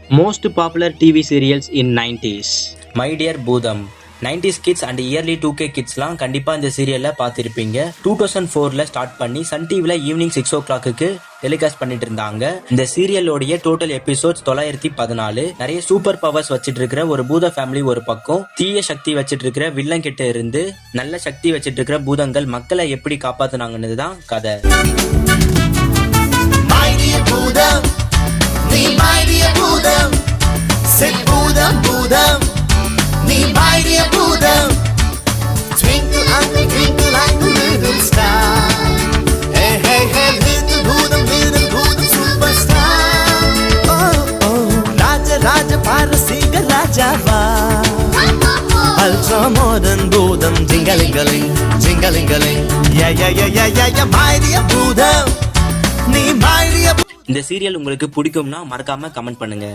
Most popular TV serials in 90s. My dear பூதம். 90s kids and yearly 2K கிட்ஸ்லாம் கண்டிப்பா இந்த சீரியல்ல பார்த்திருப்பீங்க. 2004ல ஸ்டார்ட் பண்ணி சன் டிவில ஈவினிங் 6 o'clockக்கு டெலிகாஸ்ட் பண்ணிட்டு இருந்தாங்க. இந்த சீரியலோடைய டோட்டல் எபிசோட்ஸ் 914. நிறைய சூப்பர் பவர்ஸ் வச்சிட்டு இருக்கிற ஒரு பூத ஃபேமிலி ஒரு பக்கம், தீய சக்தி வச்சிட்டு இருக்கிற வில்லன் கிட்ட இருந்து நல்ல சக்தி வச்சிட்டு இருக்கிற பூதங்கள் மக்களை எப்படி காப்பாத்துனாங்கன்னு தான் கதை. நீ mighty பூதம், twinkle and twinkle like a little star. Hey hey hey, little பூதம் superstar. Oh oh, ராஜ பாரசீக ராஜாவா, ultra modern பூதம், ஜிங்கலிங்கலிங் ஜிங்கலிங்கலிங், yeah yeah yeah yeah yeah yeah, mighty பூதம், நீ mighty. இந்த சீரியல் உங்களுக்கு பிடிக்கும்னா மறக்காம கமெண்ட் பண்ணுங்க.